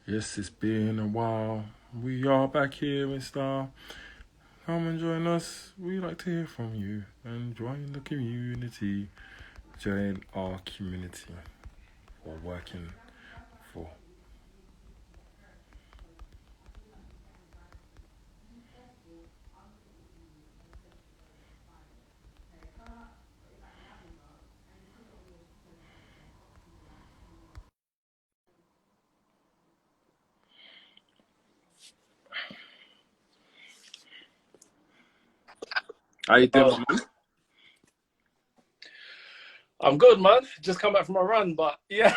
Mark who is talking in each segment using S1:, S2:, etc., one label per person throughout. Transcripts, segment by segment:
S1: Yes, it's been a while. We are back here in style. Come and join us. We like to hear from you and join the community. Join our community. We're working for. How you doing,
S2: Oh,
S1: my man?
S2: I'm good, man. Just come back from a run, but yeah.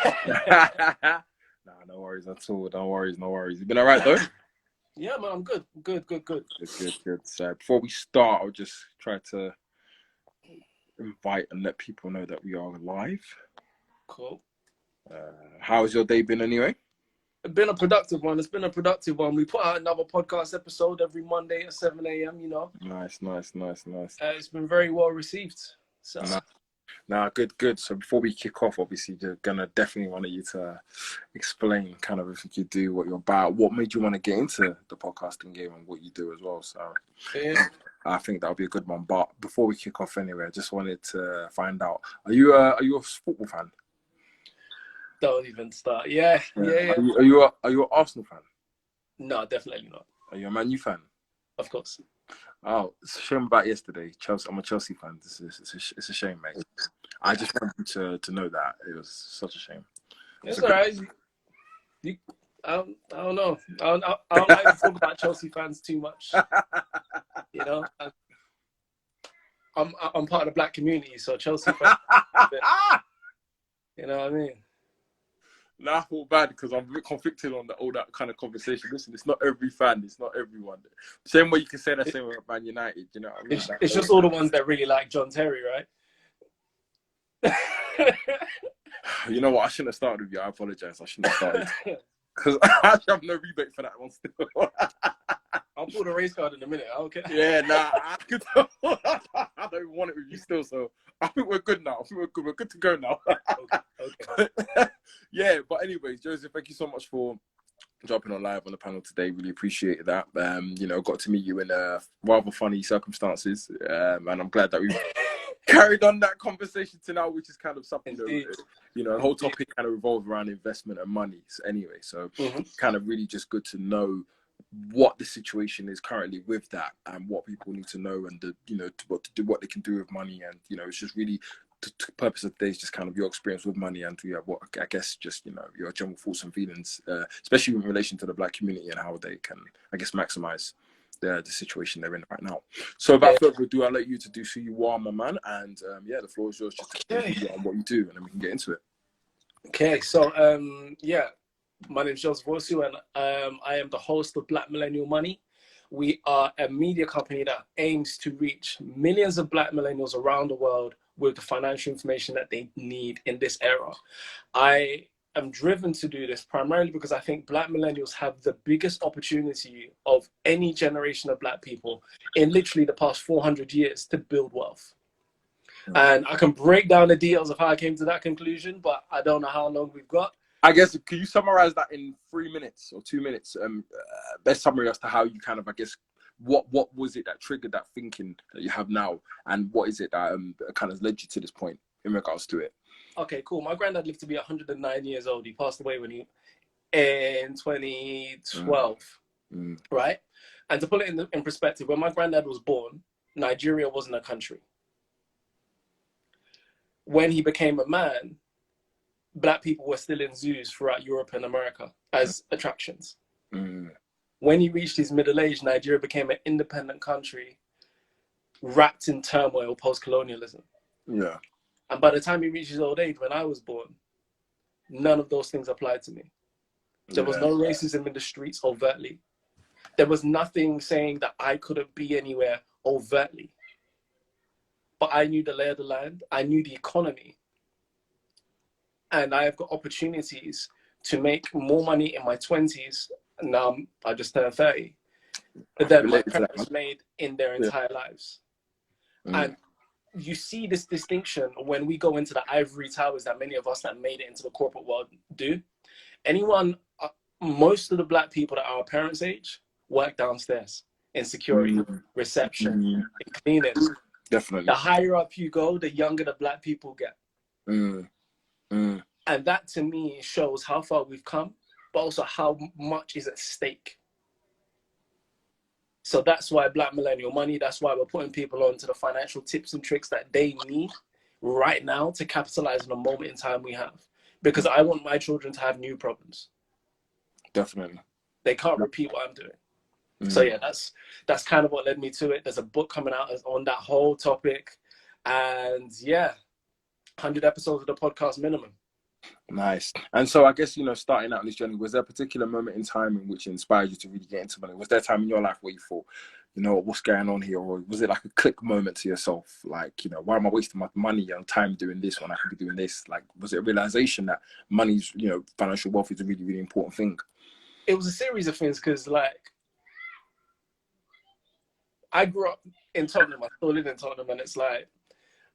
S1: Nah, no worries at all. No worries, no worries. You been alright though?
S2: Yeah, man, I'm good. Good, good, good.
S1: Good, good, good. So before we start, I'll just try to invite and let people know that we are live.
S2: Cool.
S1: How's your day been anyway?
S2: It's been a productive one. It's been a productive one. We put out another podcast episode every Monday at 7 a.m.,
S1: Nice, nice, nice, nice.
S2: It's been very well received. So,
S1: Nah, nah, good, good. So before we kick off, obviously, you're gonna definitely want you to explain kind of if you could do what you're about, what made you want to get into the podcasting game and what you do as well. So
S2: yeah.
S1: I think that'll be a good one. But before we kick off anyway, I just wanted to find out, are you a football fan?
S2: Don't even start. Yeah,
S1: Yeah.
S2: yeah, yeah.
S1: Are you an Arsenal fan?
S2: No, definitely not.
S1: Are you a Man U fan?
S2: Of course.
S1: Oh, it's a shame about yesterday. Chelsea. I'm a Chelsea fan. It's a shame, mate. I just wanted you to know that it was such a shame. It's
S2: It's
S1: a
S2: all
S1: good.
S2: right. I don't know. I don't like to talk about Chelsea fans too much. You know, I'm part of the black community, so Chelsea fans, you know what I mean?
S1: Nah, I feel bad because I'm a bit conflicted on all that kind of conversation. Listen, it's not every fan, it's not everyone. Same way you can say that same about Man United, you know what I mean?
S2: It's just all the ones that really like John Terry, right?
S1: You know what? I shouldn't have started with you. I apologize. I shouldn't have started because I actually have no rebate for that one still.
S2: I'll pull the race card in a minute. Okay.
S1: Yeah, nah, I don't even want it with you still. So I think we're good now. I think we're good. We're good to go now.
S2: Okay.
S1: Yeah, but anyways, Joseph, thank you so much for jumping on live on the panel today. Really appreciate that. Got to meet you in rather funny circumstances, and I'm glad that we've carried on that conversation to now, which is kind of something
S2: Indeed.
S1: that, the whole topic kind of revolved around investment and money. So anyway, so kind of really just good to know what the situation is currently with that and what people need to know and what to do, what they can do with money, and it's just really the purpose of today is just kind of your experience with money and what I guess just your general thoughts and feelings, especially in relation to the black community and how they can, I guess, maximize the situation they're in right now. So without further ado, I'll let you to do who you are, my man, and the floor is yours just to
S2: Okay.
S1: explain who you are and what you do, and then we can get into it.
S2: Okay. So my name is Joseph Wosu, and I am the host of Black Millennial Money. We are a media company that aims to reach millions of Black millennials around the world with the financial information that they need in this era. I am driven to do this primarily because I think Black millennials have the biggest opportunity of any generation of Black people in literally the past 400 years to build wealth. And I can break down the details of how I came to that conclusion, but I don't know how long we've got.
S1: I guess, can you summarize that in 3 minutes or 2 minutes? Best summary as to how you kind of, I guess, what was it that triggered that thinking that you have now, and what is it that kind of led you to this point in regards to it?
S2: Okay, cool. My granddad lived to be 109 years old. He passed away in 2012, right? And to put it in perspective, when my granddad was born, Nigeria wasn't a country. When he became a man, Black people were still in zoos throughout Europe and America as attractions. When he reached his middle age, Nigeria became an independent country wrapped in turmoil post-colonialism.
S1: Yeah.
S2: And by the time he reached his old age, when I was born, none of those things applied to me. There was no racism in the streets overtly. There was nothing saying that I couldn't be anywhere overtly. But I knew the lay of the land. I knew the economy. And I have got opportunities to make more money in my 20s. Now I just turned 30. Than my parents made in their entire lives. And you see this distinction when we go into the ivory towers that many of us that made it into the corporate world do. Anyone most of the black people that are our parents' age work downstairs in security, reception, in cleaning.
S1: Definitely.
S2: The higher up you go, the younger the black people get. And that to me shows how far we've come, but also how much is at stake. So that's why Black Millennial Money, that's why we're putting people onto the financial tips and tricks that they need right now to capitalize on the moment in time we have. Because I want my children to have new problems.
S1: Definitely.
S2: They can't repeat what I'm doing. So yeah, that's kind of what led me to it. There's a book coming out on that whole topic. And yeah, 100 episodes of the podcast minimum.
S1: Nice. And so I guess, starting out on this journey, was there a particular moment in time in which inspired you to really get into money? Was there a time in your life where you thought, what's going on here? Or was it like a click moment to yourself? Like, why am I wasting my money and time doing this when I could be doing this? Like, was it a realization that money's, financial wealth is a really, really important thing?
S2: It was a series of things because, like, I grew up in Tottenham. I still live in Tottenham. And it's like,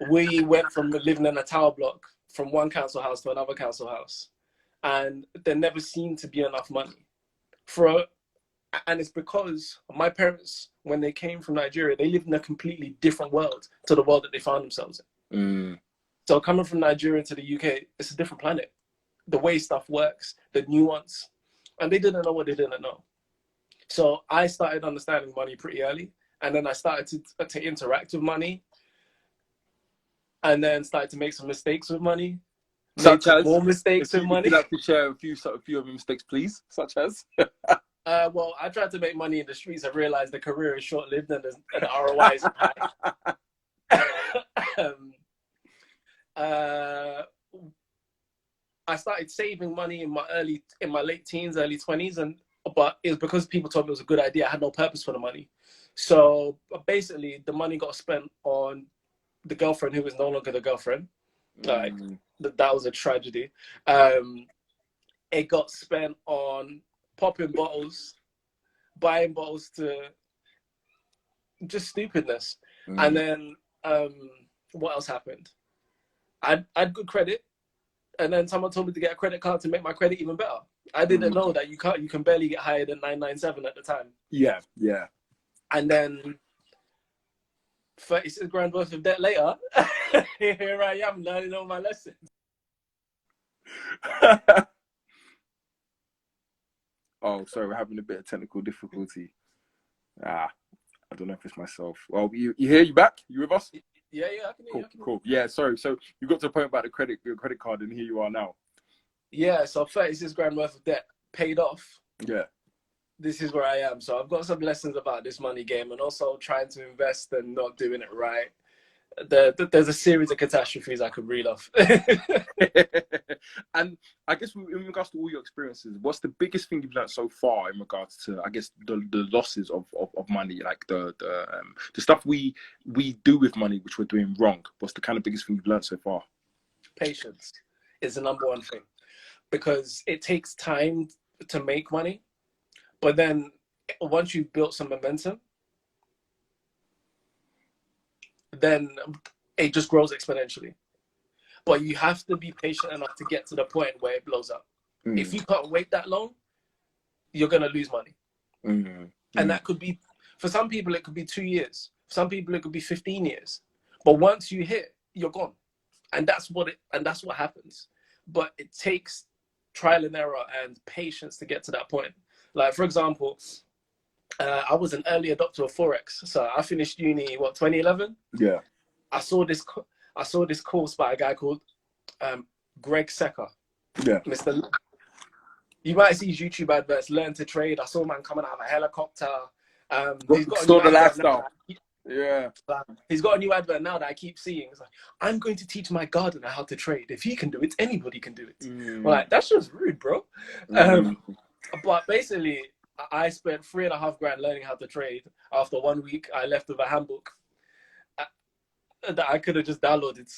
S2: we went from living in a tower block from one council house to another council house. And there never seemed to be enough money. And it's because my parents, when they came from Nigeria, they lived in a completely different world to the world that they found themselves in. So coming from Nigeria to the UK, it's a different planet. The way stuff works, the nuance. And they didn't know what they didn't know. So I started understanding money pretty early. And then I started to interact with money. And then started to make some mistakes with money.
S1: Such as?
S2: More mistakes with money.
S1: Would you like to share a few of your mistakes, please? Such as?
S2: Well, I tried to make money in the streets. I realized the career is short-lived and the ROI is high. I started saving money in my late teens, early 20s, but it was because people told me it was a good idea. I had no purpose for the money. So basically, the money got spent on the girlfriend who was no longer the girlfriend. Like, that was a tragedy. It got spent on popping bottles, buying bottles to just stupidness. And then what else happened? I had good credit, and then someone told me to get a credit card to make my credit even better. I didn't know that you can barely get higher than 997 at the time.
S1: Yeah.
S2: And then 36 grand worth of debt later, here I am learning all my lessons.
S1: Oh, sorry, we're having a bit of technical difficulty. I don't know if it's myself. Well, you hear you back? You with us?
S2: Yeah, I can hear you.
S1: Cool. Yeah, sorry. So you got to a point about your credit card, and here you are now.
S2: Yeah, so 36 grand worth of debt paid off.
S1: Yeah.
S2: This is where I am. So I've got some lessons about this money game and also trying to invest and not doing it right. There's a series of catastrophes I could reel off.
S1: And I guess in regards to all your experiences, what's the biggest thing you've learned so far in regards to, I guess, the losses of money, like the stuff we do with money which we're doing wrong? What's the kind of biggest thing you've learned so far?
S2: Patience is the number one thing, because it takes time to make money, but then once you've built some momentum, then it just grows exponentially. But you have to be patient enough to get to the point where it blows up. If you can't wait that long, you're going to lose money. And that could be, for some people, it could be 2 years. For some people, it could be 15 years. But once you hit, you're gone. And that's what happens. But it takes trial and error and patience to get to that point. Like, for example, I was an early adopter of Forex. So I finished uni, 2011?
S1: Yeah.
S2: I saw this course by a guy called Greg Secker.
S1: Yeah.
S2: You might see his YouTube adverts, Learn to Trade. I saw a man coming out of a helicopter.
S1: He's got a new lifestyle. Yeah.
S2: He's got a new advert now that I keep seeing. It's like, I'm going to teach my gardener how to trade. If he can do it, anybody can do it. Like, that's just rude, bro. But basically, I spent $3.5 grand learning how to trade. After 1 week, I left with a handbook that I could have just downloaded.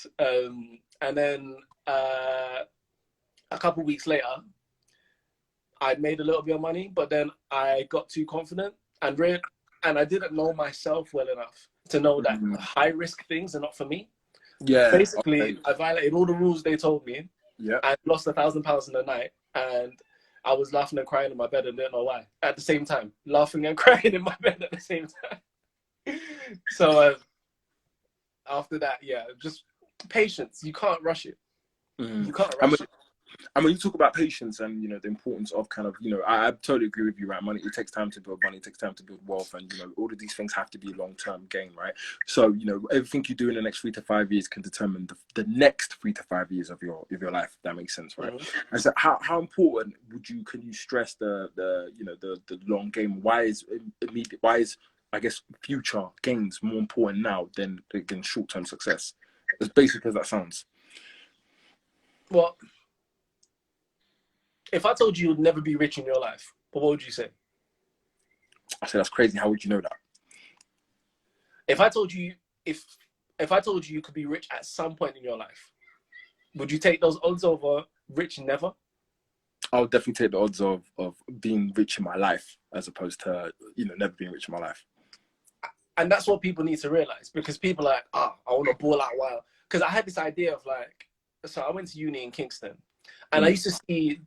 S2: And then a couple weeks later, I made a little bit of money, but then I got too confident and I didn't know myself well enough to know that high risk things are not for me.
S1: Yeah.
S2: Basically, I violated all the rules they told me.
S1: Yeah.
S2: I lost £1,000 in the night, and I was laughing and crying in my bed and didn't know why. At the same time, laughing and crying in my bed at the same time. So after that, yeah, just patience. You can't rush it. You can't rush it.
S1: And when you talk about patience and, you know, the importance of kind of, you know, I totally agree with you, right? Money, it takes time to build money, it takes time to build wealth. And, you know, all of these things have to be long-term gain, right? So, you know, everything you do in the next 3 to 5 years can determine the next 3 to 5 years of your life, if that makes sense, right? And so how important can you stress the you know, the long game? Why is I guess future gains more important now than short-term success? As basic as that sounds.
S2: Well, if I told you you'd never be rich in your life, what would you say?
S1: I said, that's crazy. How would you know that?
S2: If I told you you could be rich at some point in your life, would you take those odds over rich never?
S1: I would definitely take the odds of being rich in my life as opposed to, you know, never being rich in my life.
S2: And that's what people need to realize, because people are like, I want to ball out wild. Because I had this idea of like, so I went to uni in Kingston, and I used to see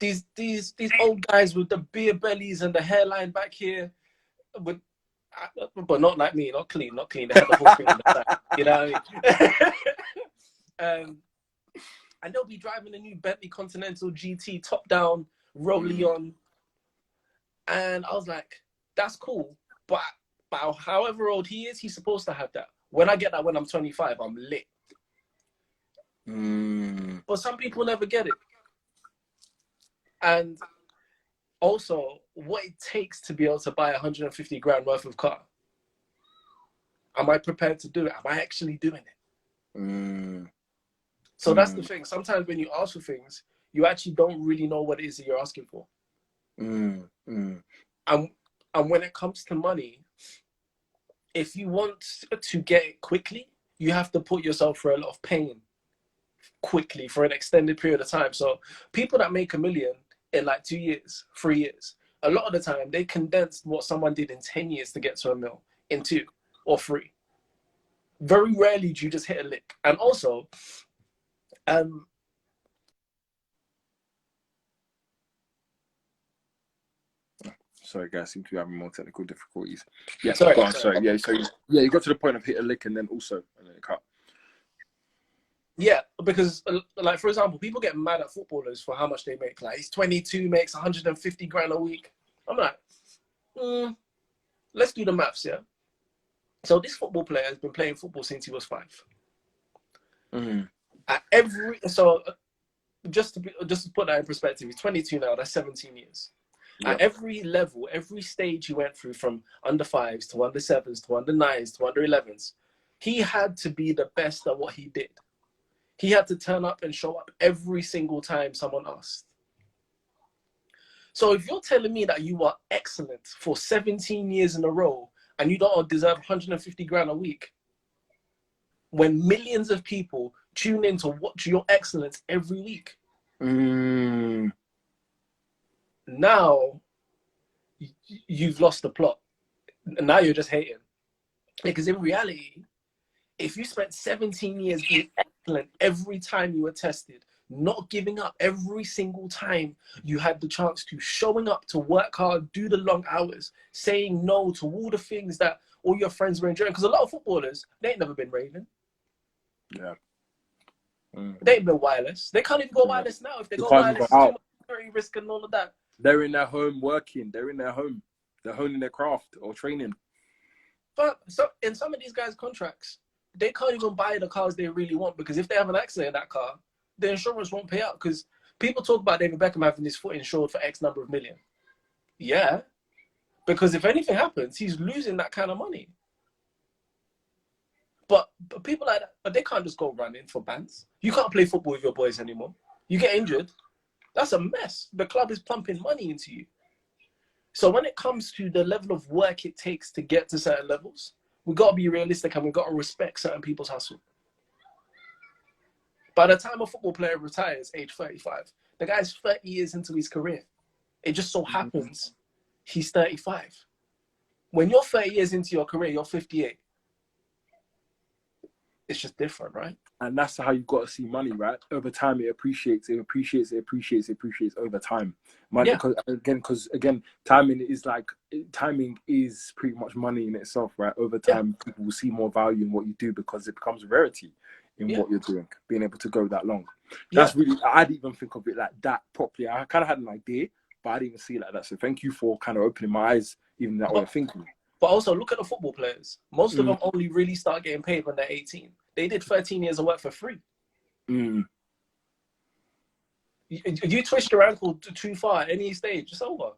S2: these old guys with the beer bellies and the hairline back here, but not like me, not clean. They had the whole thing on the side, you know what I mean? And they'll be driving a new Bentley Continental GT top down, rollie on, and I was like, that's cool, but however old he is, he's supposed to have that. When I get that when I'm 25, I'm lit. But some people never get it. And also, what it takes to be able to buy 150 grand worth of car. Am I prepared to do it? Am I actually doing it? So that's the thing. Sometimes when you ask for things, you actually don't really know what it is that you're asking for. And when it comes to money, if you want to get it quickly, you have to put yourself through a lot of pain quickly for an extended period of time. So people that make $1 million in like 2 years, 3 years, a lot of the time they condensed what someone did in 10 years to get to $1 million in 2 or 3. Very rarely do you just hit a lick. And also,
S1: sorry guys, seem to be having more technical difficulties. Yeah,
S2: sorry.
S1: Yeah, so you got to the point of hit a lick and then it cut.
S2: Yeah, because like for example, people get mad at footballers for how much they make. Like he's 22, makes 150 grand a week. I'm like, let's do the maths, yeah. So this football player has been playing football since he was 5. At just to put that in perspective, he's 22 now. That's 17 years. Yep. At every level, every stage he went through, from under 5s to under 7s to under 9s to under 11s, he had to be the best at what he did. He had to turn up and show up every single time someone asked. So if you're telling me that you are excellent for 17 years in a row and you don't deserve 150 grand a week, when millions of people tune in to watch your excellence every week, now you've lost the plot. Now you're just hating. Because in reality, if you spent 17 years being excellent every time you were tested, not giving up every single time you had the chance to, showing up to work hard, do the long hours, saying no to all the things that all your friends were enjoying. Because a lot of footballers, they ain't never been raving.
S1: Yeah.
S2: They ain't been wireless. They can't even go wireless now. If they go wireless, it's too much security risk and all of that.
S1: They're in their home working. They're in their home. They're honing their craft or training.
S2: But so in some of these guys' contracts, they can't even buy the cars they really want, because if they have an accident in that car, the insurance won't pay out. Because people talk about David Beckham having his foot insured for X number of million. Yeah, because if anything happens, he's losing that kind of money. But people like that, they can't just go running for bands. You can't play football with your boys anymore. You get injured, that's a mess. The club is pumping money into you. So when it comes to the level of work it takes to get to certain levels, we got to be realistic and we got to respect certain people's hustle. By the time a football player retires, age 35, the guy's 30 years into his career. It just so happens he's 35. When you're 30 years into your career, you're 58. It's just different, right?
S1: And that's how you've got to see money, right? Over time, it appreciates over time. Money,
S2: Yeah,
S1: because again, timing is pretty much money in itself, right? Over
S2: yeah,
S1: time, people will see more value in what you do because it becomes a rarity in
S2: yeah,
S1: what you're doing, being able to go that long.
S2: yeah.
S1: That's really, I didn't even think of it like that properly. I kind of had an idea, but I didn't even see it like that. So thank you for kind of opening my eyes, even that way
S2: But
S1: of thinking.
S2: but also look at the football players. Most of
S1: Mm,
S2: them only really start getting paid when they're 18. They did 13 years of work for free.
S1: mm,
S2: You twist your ankle too far at any stage, it's over.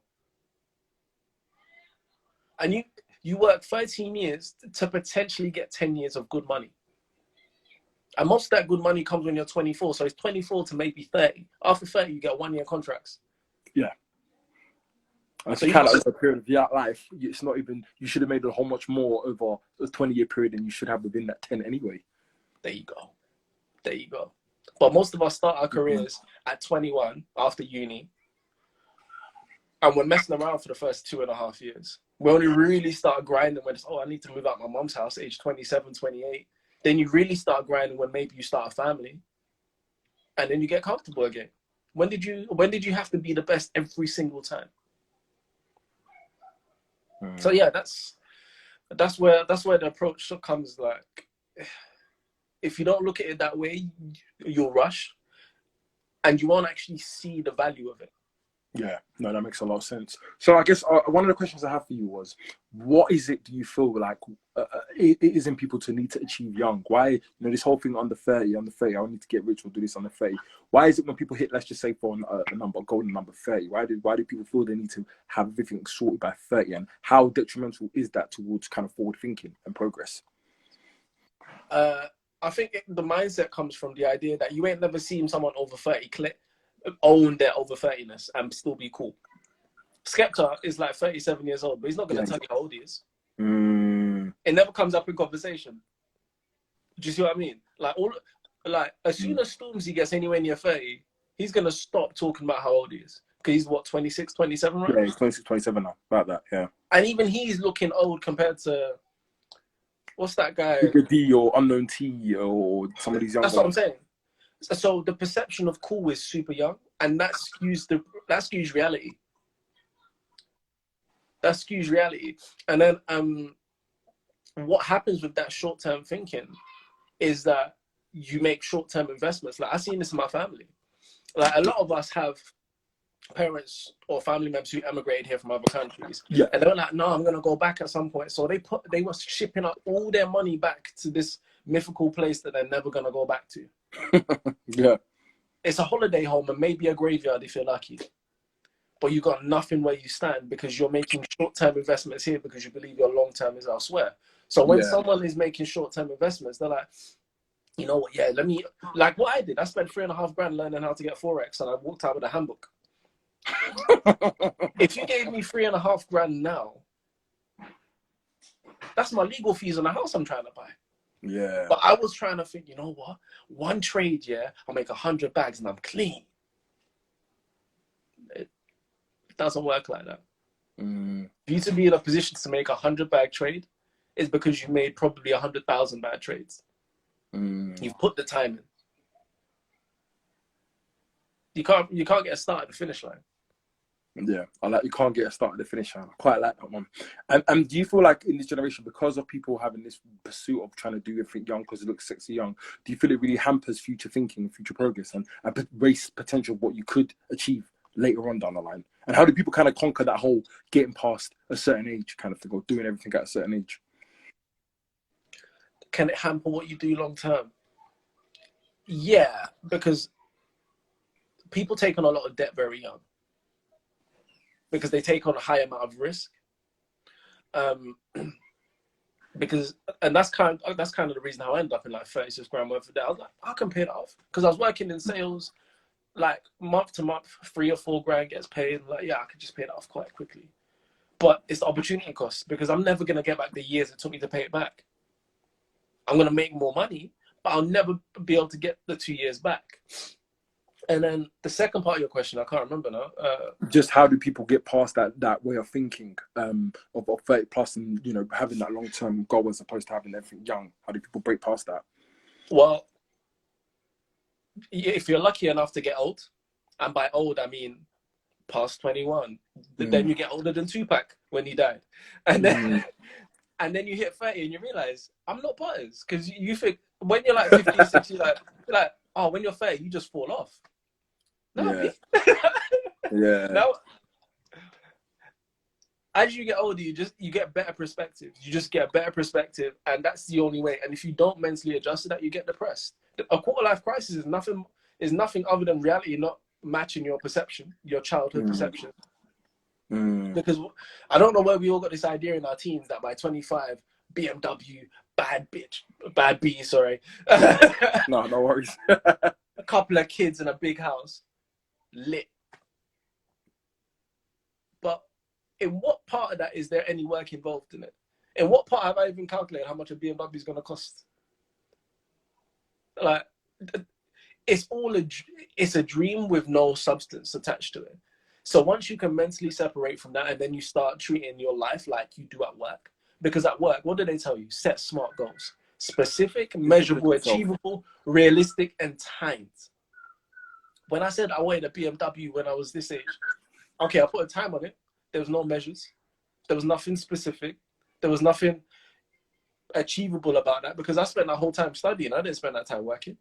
S2: And you work 13 years to potentially get 10 years of good money. And most of that good money comes when you're 24. So it's 24 to maybe 30. After 30, you get 1 year contracts.
S1: yeah. It's
S2: So you
S1: kind
S2: got
S1: of over a period of your life. It's not even, you should have made a whole much more over a 20-year period than you should have within that 10 anyway.
S2: there you go. There you go. But most of us start our
S1: Mm-hmm.
S2: careers at 21 after uni. And we're messing around for the first 2.5 years. We only really start grinding when it's, oh, I need to move out my mom's house, age 27, 28. Then you really start grinding when maybe you start a family. And then you get comfortable again. When did you have to be the best every single time? So yeah, that's where the approach comes. Like, if you don't look at it that way, you'll rush and you won't actually see the value of it.
S1: Yeah, no, that makes a lot of sense. So I guess one of the questions I have for you was, what is it do you feel like it is in people to need to achieve young? Why, this whole thing under 30, I need to get rich or do this under 30. Why is it when people hit, let's just say for a number, golden number 30, why do people feel they need to have everything sorted by 30? And how detrimental is that towards kind of forward thinking and progress?
S2: I think the mindset comes from the idea that you ain't never seen someone over 30 own their over 30ness and still be cool. Skepta is like 37 years old, but he's not going to tell you how old he is. It never comes up in conversation. Do you see what I mean? Like as soon as Stormzy gets anywhere near 30, he's going to stop talking about how old he is. Because he's what, 26, 27, right?
S1: Yeah, he's 26, 27 now, about that, yeah.
S2: And even he's looking old compared to, what's that guy?
S1: Bigger D or Unknown T or some of these young
S2: That's
S1: guys.
S2: what I'm saying. So the perception of cool is super young, and that skews reality. That skews reality. And then what happens with that short-term thinking is that you make short-term investments. Like, I've seen this in my family. Like, a lot of us have parents or family members who emigrated here from other countries.
S1: Yeah.
S2: And they were like, no, I'm going to go back at some point. So they were shipping up all their money back to this mythical place that they're never going to go back to.
S1: Yeah.
S2: It's a holiday home and maybe a graveyard if you're lucky. But you got nothing where you stand because you're making short-term investments here because you believe your long-term is elsewhere. So when someone is making short-term investments, they're like, you know what, yeah, let me, like what I did. I spent $3,500 learning how to get Forex and I walked out with a handbook. If you gave me $3,500 now, that's my legal fees on the house I'm trying to buy.
S1: Yeah.
S2: But I was trying to think, you know what? One trade, yeah, I'll make 100 bags and I'm clean. It doesn't work like that. For you to be in a position to make 100-bag trade is because you made probably 100,000 bad trades. You've put the time in. You can't get a start at the finish line.
S1: Yeah, you can't get a start at the finish line. I quite like that one. And do you feel like in this generation, because of people having this pursuit of trying to do everything young because it looks sexy young, do you feel it really hampers future thinking, future progress, and race potential of what you could achieve later on down the line? And how do people kind of conquer that whole getting past a certain age kind of thing, or doing everything at a certain age?
S2: Can it hamper what you do long term? Yeah, because people take on a lot of debt very young. Because they take on a high amount of risk. And that's kind of the reason how I ended up in like 36 grand worth of debt. I was like, I can pay that off. Because I was working in sales, like month to month, 3 or 4 grand gets paid. Like, yeah, I could just pay that off quite quickly. But it's the opportunity cost because I'm never going to get back the years it took me to pay it back. I'm going to make more money, but I'll never be able to get the 2 years back. And then the second part of your question, I can't remember now.
S1: Just how do people get past that way of thinking of 30 plus and, having that long-term goal as opposed to having everything young? How do people break past that?
S2: Well, if you're lucky enough to get old, and by old I mean past 21, then you get older than Tupac when he died, and then and then you hit 30 and you realize I'm not butters, because you think when you're like 50, 60, you're like, oh, when you're 30 you just fall off. No,
S1: yeah. Yeah.
S2: No. As you get older, you get better perspective. You just get a better perspective, and that's the only way. And if you don't mentally adjust to that, you get depressed. A quarter life crisis is nothing other than reality not matching your perception, your childhood perception. Because I don't know where we all got this idea in our teens that by 25, BMW, bad B, sorry.
S1: No worries.
S2: A couple of kids in a big house, lit. But in what part of that is there any work involved in it? In what part have I even calculated how much a BMW is going to cost? Like, it's a dream with no substance attached to it. So once you can mentally separate from that, and then you start treating your life like you do at work, because at work, what do they tell you? Set smart goals, specific, measurable, achievable, realistic, and timed. When I said I wanted a BMW when I was this age, okay, I put a time on it. There was no measures. There was nothing specific. There was nothing achievable about that, because I spent that whole time studying. I didn't spend that time working.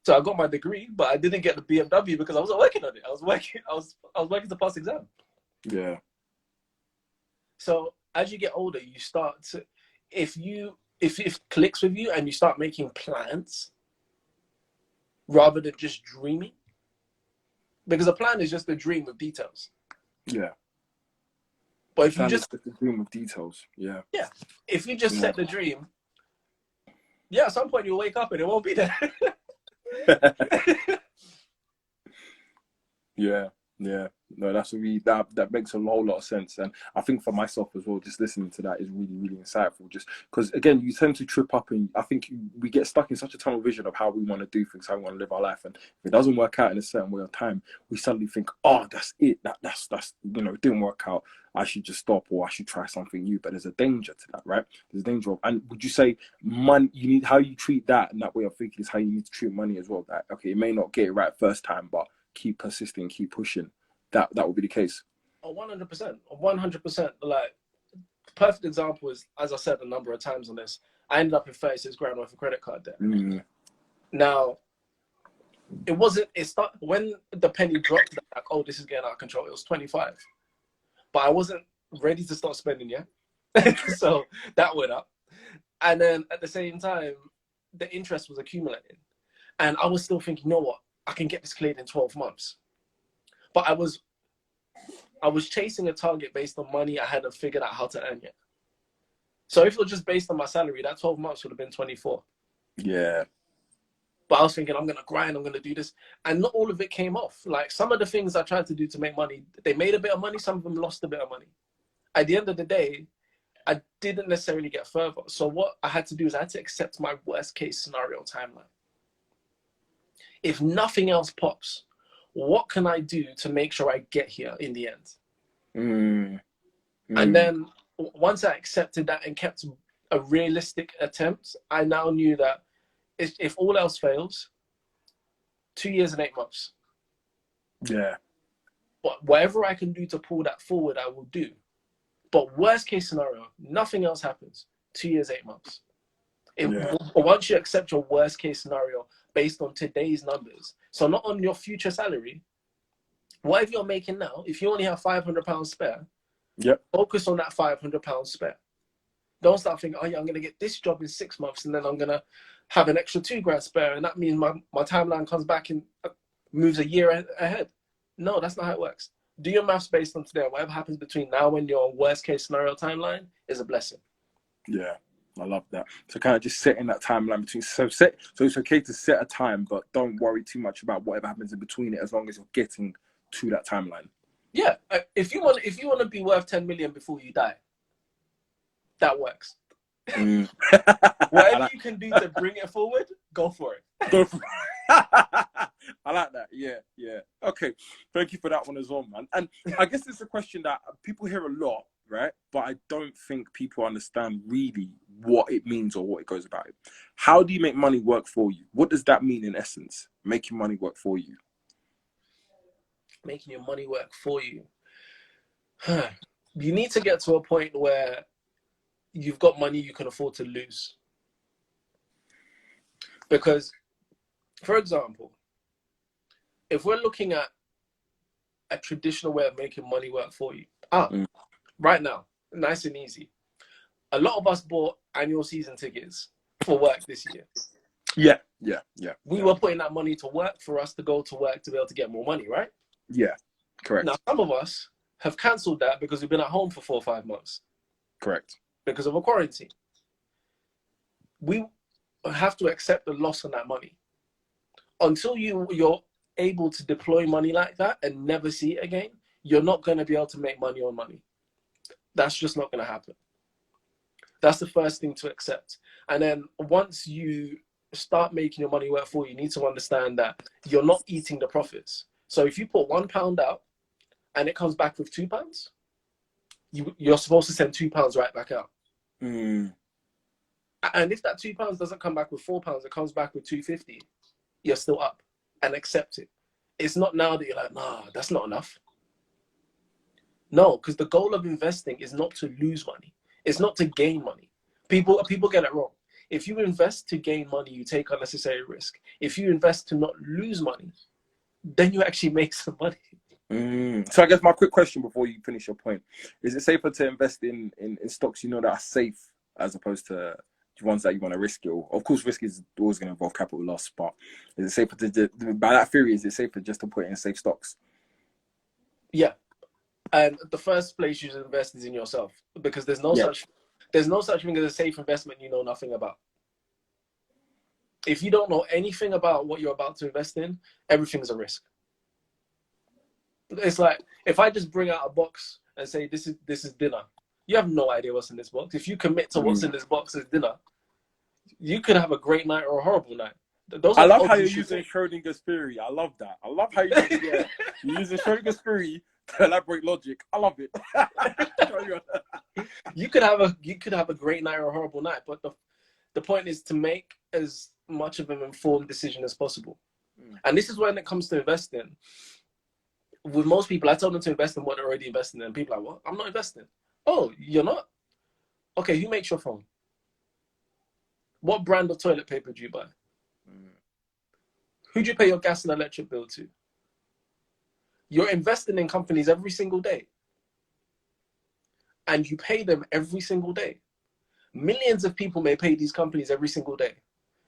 S2: So I got my degree, but I didn't get the BMW because I wasn't working on it. I was working to pass the exam.
S1: Yeah.
S2: So as you get older, you start to, if it clicks with you and you start making plans rather than just dreaming, because a plan is just a dream with details.
S1: Yeah.
S2: But if you just
S1: a dream with details, yeah.
S2: Yeah. If you just set the dream, yeah, at some point you'll wake up and it won't be there.
S1: Yeah. No, that's really that makes a whole lot of sense. And I think for myself as well, just listening to that is really, really insightful. Just because again, you tend to trip up, and I think we get stuck in such a tunnel vision of how we want to do things, how we want to live our life. And if it doesn't work out in a certain way of time, we suddenly think, oh, that's it. That's it didn't work out. I should just stop, or I should try something new. But there's a danger to that, right? There's a danger of, and would you say money, you need, how you treat that and that way of thinking is how you need to treat money as well. That, okay, you may not get it right first time, but keep persisting, keep pushing. That would be the case.
S2: 100%. Like, perfect example is, as I said a number of times on this, I ended up in 36 grand worth of credit card debt. Now, when the penny dropped, like, oh, this is getting out of control, it was 25. But I wasn't ready to start spending yet. So that went up. And then at the same time, the interest was accumulating. And I was still thinking, you know what, I can get this cleared in 12 months. But I was chasing a target based on money I hadn't figured out how to earn yet. So if it was just based on my salary, that 12 months would have been 24.
S1: Yeah.
S2: But I was thinking, I'm going to grind, I'm going to do this. And not all of it came off. Like, some of the things I tried to do to make money, they made a bit of money, some of them lost a bit of money. At the end of the day, I didn't necessarily get further. So what I had to do is I had to accept my worst case scenario timeline. If nothing else pops, what can I do to make sure I get here in the end? And then once I accepted that and kept a realistic attempt, I now knew that if all else fails, 2 years and 8 months.
S1: Yeah.
S2: But whatever I can do to pull that forward, I will do. But worst case scenario, nothing else happens, 2 years, 8 months. Once you accept your worst case scenario based on today's numbers, so not on your future salary, whatever you're making now, if you only have £500 spare, focus on that £500 spare. Don't start thinking, oh yeah, I'm going to get this job in 6 months and then I'm going to have an extra 2 grand spare, and that means my timeline comes back and moves a year ahead. No, that's not how it works. Do your maths based on today. Whatever happens between now and your worst case scenario timeline is a blessing.
S1: Yeah, I love that. So kind of just setting that timeline between. So it's okay to set a time, but don't worry too much about whatever happens in between it, as long as you're getting to that timeline.
S2: Yeah, if you want to be worth 10 million before you die, that works. Whatever you can do to bring it forward, go for it.
S1: Go for it. I like that. Yeah. Okay. Thank you for that one as well, man. And I guess it's a question that people hear a lot, right? But I don't think people understand really what it means or what it goes about. How do you make money work for you? What does that mean in essence? Making money work for you.
S2: Making your money work for you. You need to get to a point where you've got money you can afford to lose. Because, for example, if we're looking at a traditional way of making money work for you, right now, nice and easy. A lot of us bought annual season tickets for work this year.
S1: Yeah.
S2: We were putting that money to work for us to go to work to be able to get more money, right?
S1: Yeah, correct.
S2: Now, some of us have cancelled that because we've been at home for 4 or 5 months.
S1: Correct.
S2: Because of a quarantine. We have to accept the loss on that money. Until you're able to deploy money like that and never see it again, you're not going to be able to make money on money. That's just not going to happen. That's the first thing to accept. And then once you start making your money work for you, you need to understand that you're not eating the profits. So if you put £1 out and it comes back with £2, you're supposed to send £2 right back out. And if that £2 doesn't come back with £4, it comes back with £2.50, you're still up, and accept it. It's not now that you're like, nah, that's not enough. No, because the goal of investing is not to lose money. It's not to gain money. People get it wrong. If you invest to gain money, you take unnecessary risk. If you invest to not lose money, then you actually make some money.
S1: So I guess my quick question before you finish your point, is it safer to invest in stocks you know that are safe as opposed to ones that you want to risk it? Of course, risk is always going to involve capital loss, but is it safer to, by that theory, is it safer just to put it in safe stocks?
S2: Yeah. And the first place you should invest is in yourself, because there's no such thing as a safe investment you know nothing about. If you don't know anything about what you're about to invest in, everything's a risk. It's like if I just bring out a box and say this is dinner, you have no idea what's in this box. If you commit to what's in this box as dinner, you could have a great night or a horrible night.
S1: I love how you're using Schrodinger's theory. I love that. I love how you're using Schrodinger's theory to elaborate logic. I love it.
S2: You could have a great night or a horrible night, but the point is to make as much of an informed decision as possible. And this is when it comes to investing. With most people, I tell them to invest in what they're already investing in. People are like, what? I'm not investing. Oh, you're not? Okay, who makes your phone? What brand of toilet paper do you buy? Who do you pay your gas and electric bill to? You're investing in companies every single day. And you pay them every single day. Millions of people may pay these companies every single day.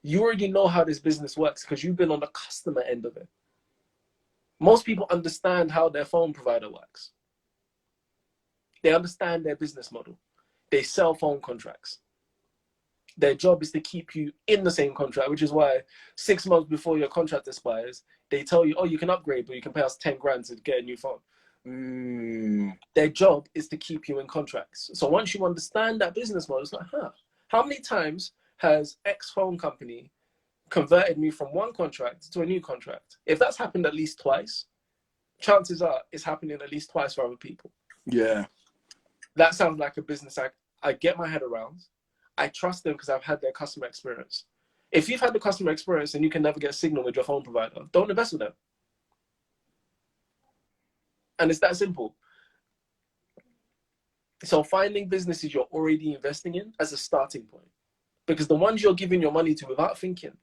S2: You already know how this business works because you've been on the customer end of it. Most people understand how their phone provider works. They understand their business model. They sell phone contracts. Their job is to keep you in the same contract, which is why 6 months before your contract expires, they tell you, oh, you can upgrade, but you can pay us 10 grand to get a new phone. Their job is to keep you in contracts. So once you understand that business model, it's like, how many times has X phone company converted me from one contract to a new contract? If that's happened at least twice, chances are it's happening at least twice for other people.
S1: Yeah.
S2: That sounds like a business I get my head around. I trust them because I've had their customer experience. If you've had the customer experience and you can never get a signal with your phone provider, don't invest with them. And it's that simple. So finding businesses you're already investing in as a starting point. Because the ones you're giving your money to without thinking,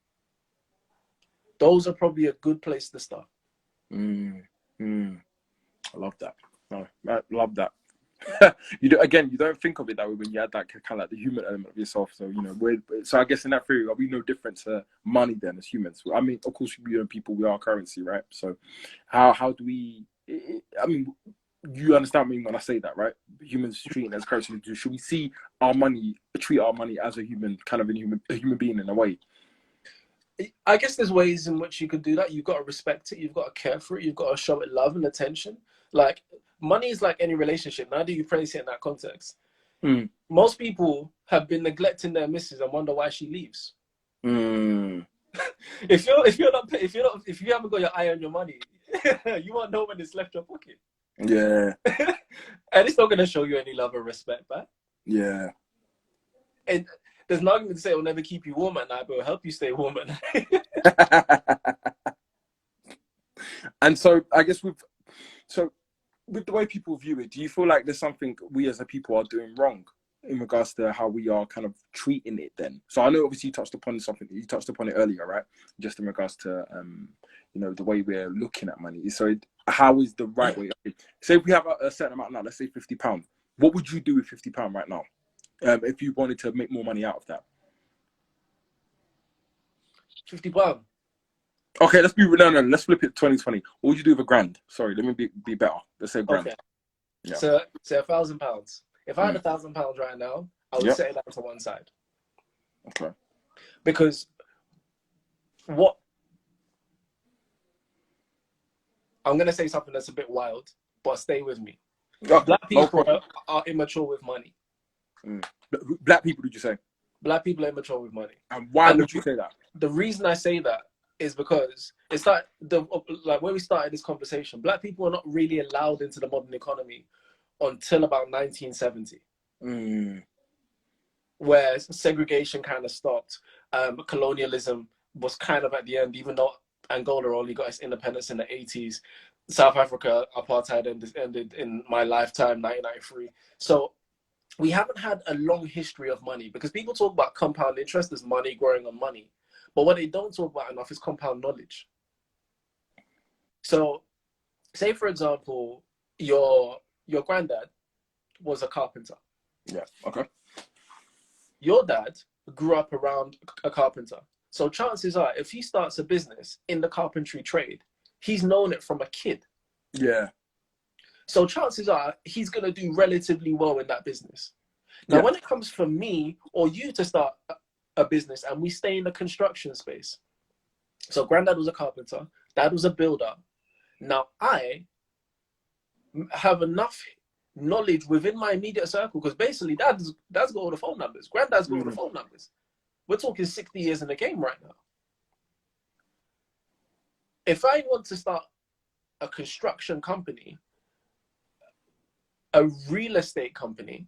S2: those are probably a good place to start.
S1: I love that. No, I love that. You don't think of it that way when you add that kind of like the human element of yourself. So so I guess in that theory, are we no different to money then as humans? I mean, of course, people, we are currency, right? So how do we? I mean, you understand me when I say that, right? Humans treating as currency. Should we treat our money as a human, kind of a human being in a way?
S2: I guess there's ways in which you could do that. You've got to respect it. You've got to care for it. You've got to show it love and attention. Like, money is like any relationship. Now do you place it in that context? Most people have been neglecting their missus and wonder why she leaves. If you haven't got your eye on your money, you won't know when it's left your pocket.
S1: Yeah.
S2: And it's not going to show you any love or respect back.
S1: Yeah.
S2: And there's an argument to say it will never keep you warm at night, but it will help you stay warm at night.
S1: And so I guess with the way people view it, do you feel like there's something we as a people are doing wrong in regards to how we are kind of treating it then? So I know obviously you touched upon it earlier, right? Just in regards to the way we're looking at money. So how is the right way? Say if we have a certain amount now, let's say £50. What would you do with £50 right now? If you wanted to make more money out of that?
S2: £50.
S1: Okay, let's flip it to 2020. What would you do with £1,000? Sorry, let me be better. Let's say £1,000.
S2: Okay.
S1: Yeah.
S2: So £1,000. If I had £1,000 right now, I would set it down to one side.
S1: Okay.
S2: Because I'm going to say something that's a bit wild, but stay with me. Black people are immature with money.
S1: Black people, did you say?
S2: Black people are immature with money.
S1: And why would you say that?
S2: The reason I say that is because it's like when we started this conversation, Black people are not really allowed into the modern economy until about 1970, where segregation kind of stopped. Colonialism was kind of at the end, even though Angola only got its independence in the 80s. South Africa, apartheid ended in my lifetime, 1993. So we haven't had a long history of money, because people talk about compound interest as money growing on money. But what they don't talk about enough is compound knowledge. So say, for example, your granddad was a carpenter.
S1: Yeah, okay.
S2: Your dad grew up around a carpenter. So chances are, if he starts a business in the carpentry trade, he's known it from a kid.
S1: Yeah.
S2: So chances are he's going to do relatively well in that business. Now, when it comes for me or you to start a business and we stay in the construction space, so granddad was a carpenter, dad was a builder. Now I have enough knowledge within my immediate circle, because basically dad's got all the phone numbers, granddad's got all the phone numbers. We're talking 60 years in the game right now. If I want to start a construction company, a real estate company,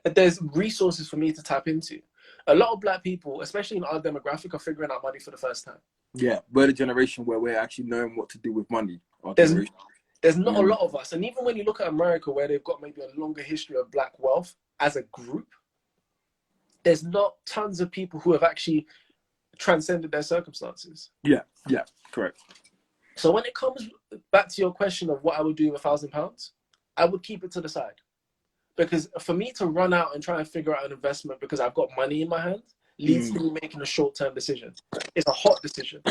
S2: there's resources for me to tap into. A lot of Black people, especially in our demographic, are figuring out money for the first time.
S1: Yeah, we're the generation where we're actually knowing what to do with money.
S2: There's not a lot of us. And even when you look at America, where they've got maybe a longer history of Black wealth as a group, there's not tons of people who have actually transcended their circumstances.
S1: Yeah, correct.
S2: So when it comes back to your question of what I would do with £1,000, I would keep it to the side. Because for me to run out and try and figure out an investment because I've got money in my hand leads to me making a short-term decision. It's a hot decision.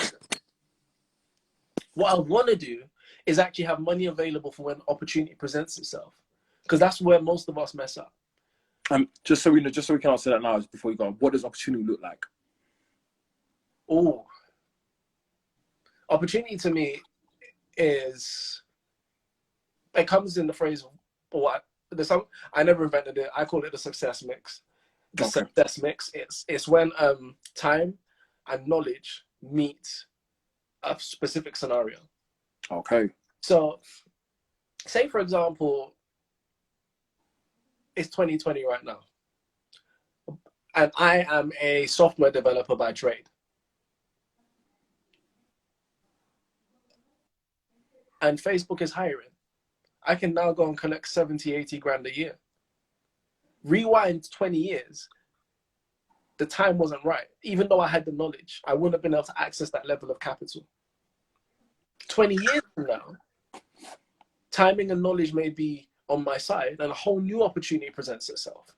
S2: What I want to do is actually have money available for when opportunity presents itself, because that's where most of us mess up.
S1: Just so we can answer that now, before you go on, what does opportunity look like?
S2: Oh, opportunity to me is, it comes in the phrase I never invented it. I call it the success mix. Success mix. It's when time and knowledge meet a specific scenario.
S1: Okay.
S2: So, say for example, it's 2020 right now, and I am a software developer by trade. And Facebook is hiring. I can now go and collect 70, 80 grand a year. Rewind 20 years, the time wasn't right. Even though I had the knowledge, I wouldn't have been able to access that level of capital. 20 years from now, timing and knowledge may be on my side and a whole new opportunity presents itself.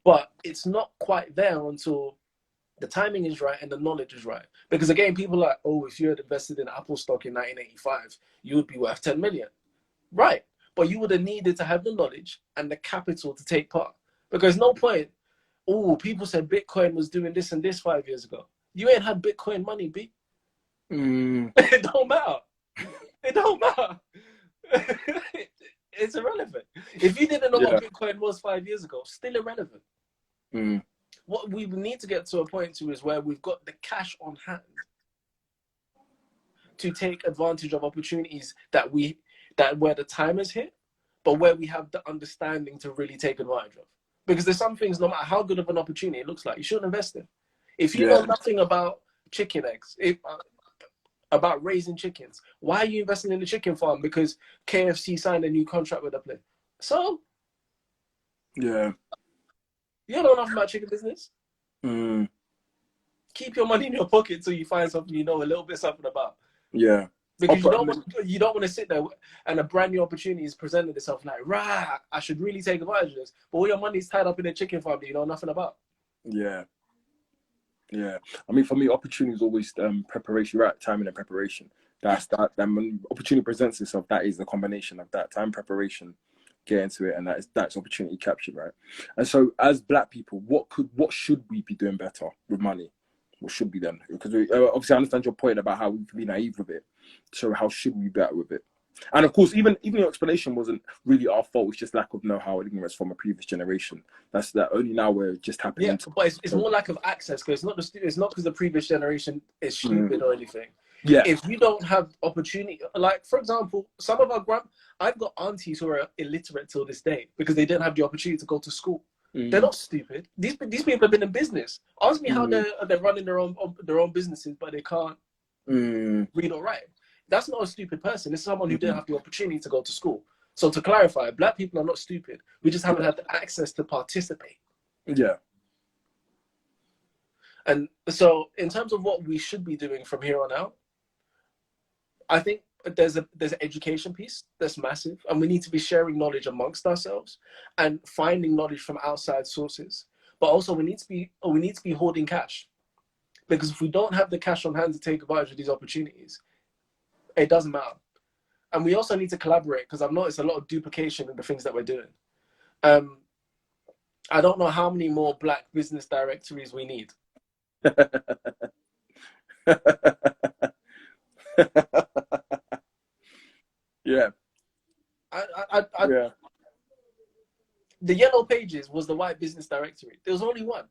S2: But it's not quite there until the timing is right and the knowledge is right. Because again, people are like, oh, if you had invested in Apple stock in 1985, you would be worth 10 million. Right. But you would have needed to have the knowledge and the capital to take part. Because no point, oh, people said Bitcoin was doing this and this 5 years ago. You ain't had Bitcoin money, B. It don't matter. It don't matter. It's irrelevant. If you didn't know what Bitcoin was 5 years ago, still irrelevant. What we need to get to a point to is where we've got the cash on hand to take advantage of opportunities that where the time is hit, but where we have the understanding to really take advantage of. Because there's some things, no matter how good of an opportunity it looks like, you shouldn't invest in. If you know nothing about chicken eggs, about raising chickens, why are you investing in the chicken farm? Because KFC signed a new contract with the place. So,
S1: yeah,
S2: you don't know nothing about chicken business.
S1: mm,
S2: Keep your money in your pocket till you find something you know a little bit something about.
S1: yeah.
S2: Because you don't want to sit there and a brand new opportunity is presented itself like, rah, I should really take advantage of this. But all your money is tied up in a chicken farm that you know nothing about.
S1: Yeah. Yeah. I mean, for me, opportunity is always preparation, right? Timing and preparation. That when opportunity presents itself, that is the combination of that time, preparation, get into it, and that's opportunity captured, right? And so, as Black people, what should we be doing better with money? What should be done? Because obviously, I understand your point about how we can be naive with it. So, how should we be better with it? And of course, even your explanation wasn't really our fault. It's just lack of know-how and ignorance from a previous generation. That's that only now we're just happening.
S2: Yeah, but it's more lack of access, because it's not because the previous generation is stupid or anything.
S1: Yeah.
S2: If you don't have opportunity, like for example, some of I've got aunties who are illiterate till this day because they didn't have the opportunity to go to school. They're not stupid. These people have been in business. Ask me how they're running their own businesses, but they can't read or write. That's not a stupid person. It's someone who didn't have the opportunity to go to school. So to clarify, Black people are not stupid. We just haven't had the access to participate.
S1: Yeah.
S2: And so in terms of what we should be doing from here on out, I think there's an education piece that's massive, and we need to be sharing knowledge amongst ourselves and finding knowledge from outside sources. But also we need to be hoarding cash, because if we don't have the cash on hand to take advantage of these opportunities, it doesn't matter. And we also need to collaborate, because I've noticed a lot of duplication in the things that we're doing. I don't know how many more Black business directories we need.
S1: Yeah.
S2: Yeah. The yellow pages was the white business directory. There was only one.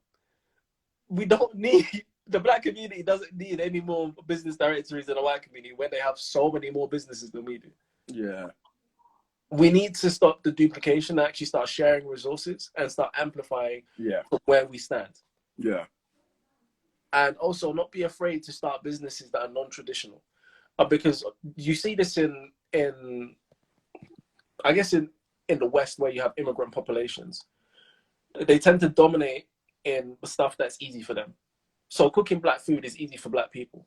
S2: We don't need, the Black community doesn't need any more business directories than the white community when they have so many more businesses than we do.
S1: Yeah.
S2: We need to stop the duplication and actually start sharing resources and start amplifying from where we stand.
S1: Yeah.
S2: And also not be afraid to start businesses that are non-traditional. Because you see this in I guess in the West, where you have immigrant populations. They tend to dominate in stuff that's easy for them. So cooking Black food is easy for Black people.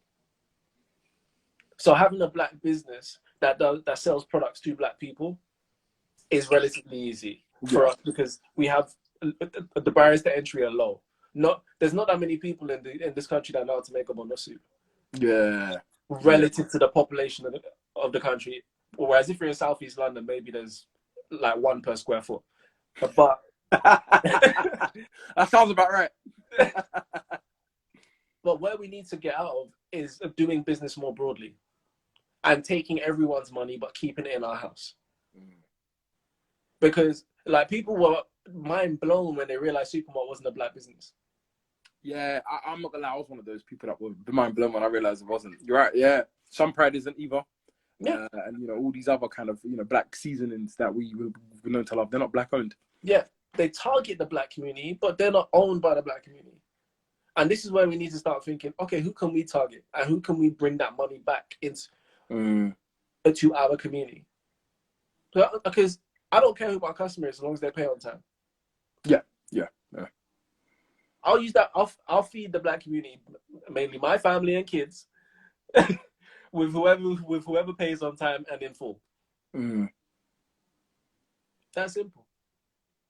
S2: So having a Black business that sells products to Black people is relatively easy for us, because we have the barriers to entry are low. There's not that many people in this country that know how to make a bono soup.
S1: Yeah.
S2: Relative to the population of the country. Whereas if you're in Southeast London, maybe there's like 1 per square foot. But
S1: that sounds about right.
S2: But where we need to get out of is doing business more broadly and taking everyone's money but keeping it in our house. Because like people were mind blown when they realized Supermart wasn't a Black business.
S1: Yeah, I'm not gonna lie, I was one of those people that were mind blown when I realized it wasn't. You're right, yeah. Some Pride isn't either.
S2: Yeah.
S1: And all these other kind of Black seasonings that we've known to love, they're not Black owned.
S2: Yeah, they target the Black community, but they're not owned by the Black community. And this is where we need to start thinking, okay, who can we target and who can we bring that money back into to our community? Because I don't care who my customer is as long as they pay on time.
S1: Yeah.
S2: I'll use that. I'll feed the Black community, mainly my family and kids, with whoever pays on time and in full. That's simple.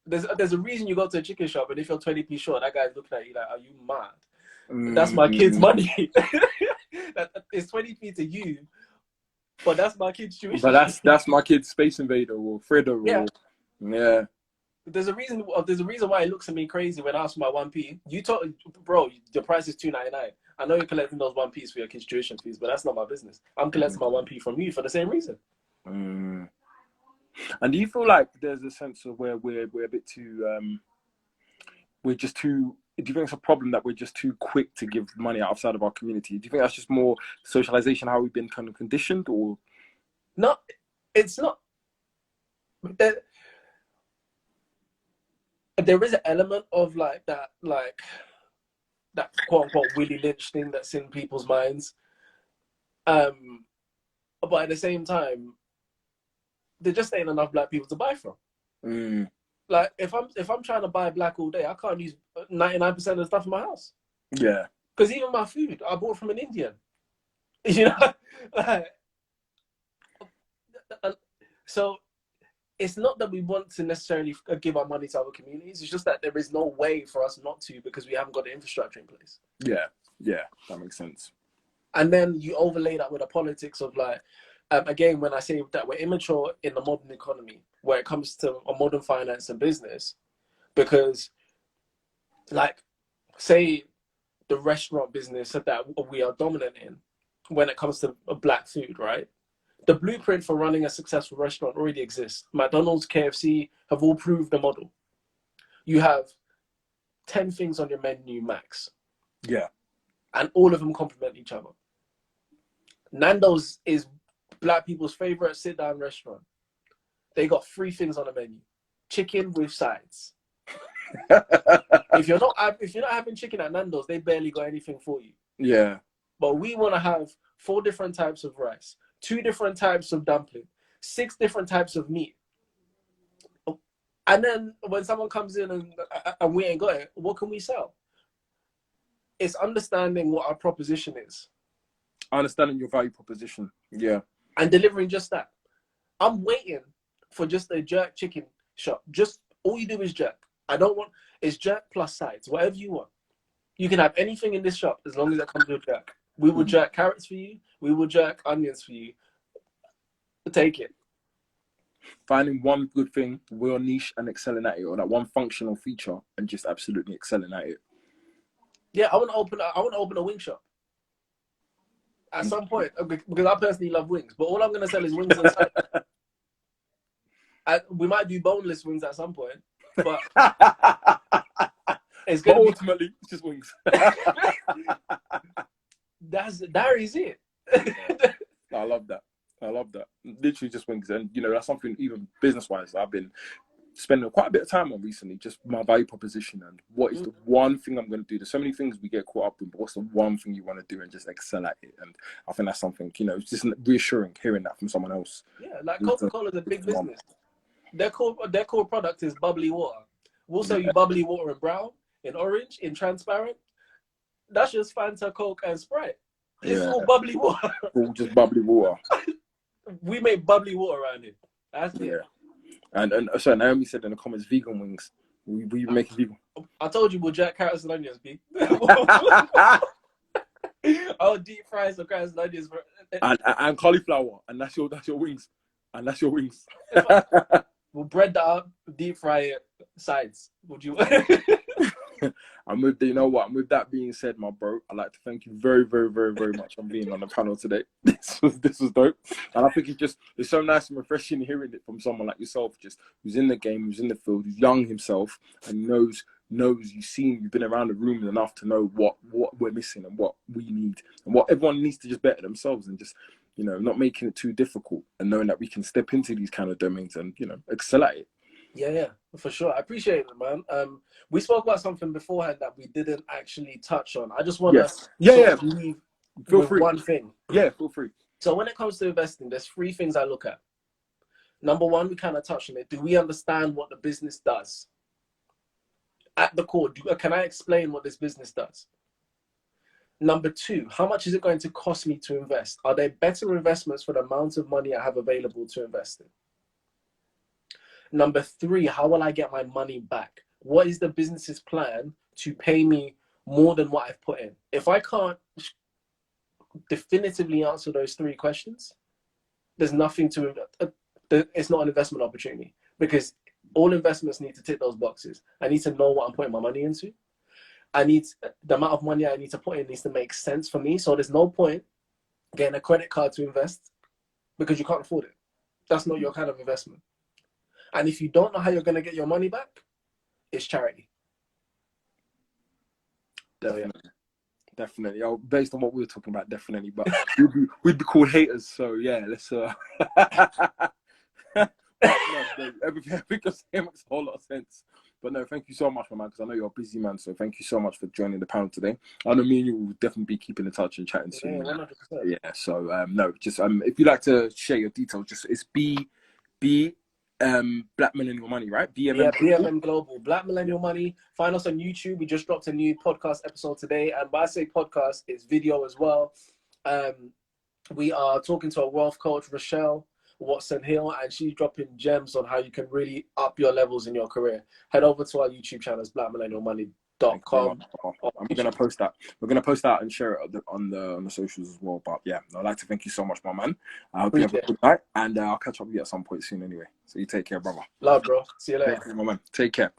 S2: There's a reason you go to a chicken shop, and if you're 20p short, that guy's looking at you like, "Are you mad? That's my kid's money. It's 20p to you, but that's my kid's tuition.
S1: But that's my kid's Space Invader or Frida. Yeah.
S2: There's a reason why it looks at me crazy when I ask for my 1p. You told, bro, your price is $2.99. I know you're collecting those 1p's for your kids' tuition fees, but that's not my business. I'm collecting my 1p from you for the same reason.
S1: And do you feel like there's a sense of where we're a bit too we're just too do you think it's a problem that we're just too quick to give money outside of our community? Do you think that's just more socialization, how we've been kind of conditioned, or?
S2: No, it's not. There is an element of like that quote unquote Willie Lynch thing that's in people's minds. But at the same time, there just ain't enough black people to buy from. Like if I'm trying to buy black all day, I can't use 99% of the stuff in my house.
S1: Yeah.
S2: Because even my food, I bought from an Indian. You know, like, so it's not that we want to necessarily give our money to other communities. It's just that there is no way for us not to because we haven't got the infrastructure in place.
S1: Yeah, that makes sense.
S2: And then you overlay that with the politics of like, again, when I say that we're immature in the modern economy, where it comes to a modern finance and business, because like, say the restaurant business that we are dominant in when it comes to black food, right? The blueprint for running a successful restaurant already exists. McDonald's, KFC have all proved the model. You have 10 things on your menu max.
S1: Yeah.
S2: And all of them complement each other. Nando's is black people's favorite sit-down restaurant. They got 3 things on the menu. Chicken with sides. If you're not having chicken at Nando's, they barely got anything for you.
S1: Yeah.
S2: But we want to have 4 different types of rice, 2 different types of dumpling, 6 different types of meat. And then when someone comes in and we ain't got it, what can we sell? It's understanding what our proposition is. Understanding
S1: your value proposition. Yeah.
S2: And delivering just that. I'm waiting for just a jerk chicken shop. Just all you do is jerk. It's jerk plus sides, whatever you want. You can have anything in this shop as long as it comes with jerk. We will jerk carrots for you. We will jerk onions for you. Take it.
S1: Finding one good thing, real niche, and excelling at it, or that one functional feature, and just absolutely excelling at it.
S2: Yeah, I want to open a wing shop at some point because I personally love wings. But all I'm going to sell is wings and sides. We might do boneless wings at some point, but it's going to
S1: ultimately it's just wings.
S2: That is it.
S1: I love that. Literally just wings. And, that's something even business-wise I've been spending quite a bit of time on recently, just my value proposition and what is the one thing I'm going to do. There's so many things we get caught up in, but what's the one thing you want to do and just excel at it? And I think that's something, it's just reassuring hearing that from someone else.
S2: Yeah, like Coca-Cola is a big business. Their core product is bubbly water. We'll sell you bubbly water in brown, in orange, in transparent. That's just Fanta, Coke, and Sprite. It's all bubbly water.
S1: All just bubbly water.
S2: We make bubbly water around here. That's it.
S1: And so Naomi said in the comments, vegan wings. We making vegan.
S2: I told you we'll jack carrots and onions, B. I'll deep fry some carrots and onions.
S1: And cauliflower. And that's your wings. And that's your wings.
S2: We'll bread that up, deep fry it, sides. Would you?
S1: And with with that being said, my bro, I'd like to thank you very, very, very, very much for being on the panel today. This was dope. And I think it's so nice and refreshing hearing it from someone like yourself, just who's in the game, who's in the field, who's young himself, and knows you've been around the room enough to know what we're missing and what we need and what everyone needs to just better themselves and just, not making it too difficult and knowing that we can step into these kind of domains and, excel at it.
S2: Yeah, for sure. I appreciate it, man. We spoke about something beforehand that we didn't actually touch on. I just want to leave with one thing.
S1: Yeah, feel free.
S2: So when it comes to investing, there's 3 things I look at. Number 1, we kind of touched on it. Do we understand what the business does? At the core, can I explain what this business does? Number 2, how much is it going to cost me to invest? Are there better investments for the amount of money I have available to invest in? Number 3, how will I get my money back? What is the business's plan to pay me more than what I've put in? If I can't definitively answer those 3 questions, there's nothing to, it's not an investment opportunity because all investments need to tick those boxes. I need to know what I'm putting my money into. The amount of money I need to put in needs to make sense for me. So there's no point getting a credit card to invest because you can't afford it. That's not your kind of investment. And if you don't know how you're going to get your money back, it's charity.
S1: Definitely. Definitely. Oh, based on what we were talking about, definitely. But we'd be called haters. So yeah, let's but no, everything makes a whole lot of sense. But no, thank you so much, my man, because I know you're a busy man. So thank you so much for joining the panel today. I know me and you will definitely be keeping in touch and chatting soon.
S2: Yeah, 100%.
S1: Yeah. So no, just if you'd like to share your details, just it's B Black Millennial Money, right? BMM
S2: Yeah,
S1: Global.
S2: BMM Global, Black Millennial Money. Find us on YouTube. We just dropped a new podcast episode today, and by I say podcast, it's video as well. We are talking to a wealth coach, Rochelle Watson Hill, and she's dropping gems on how you can really up your levels in your career. Head over to our YouTube channel, blackmillennialmoney.com.
S1: I'm gonna post that. We're gonna post that and share it on the socials as well. But yeah, I'd like to thank you so much, my man. I hope you have a good night, and I'll catch up with you at some point soon anyway. So you take care, brother.
S2: Love, bro. See you later.
S1: Thank you, my man. Take care.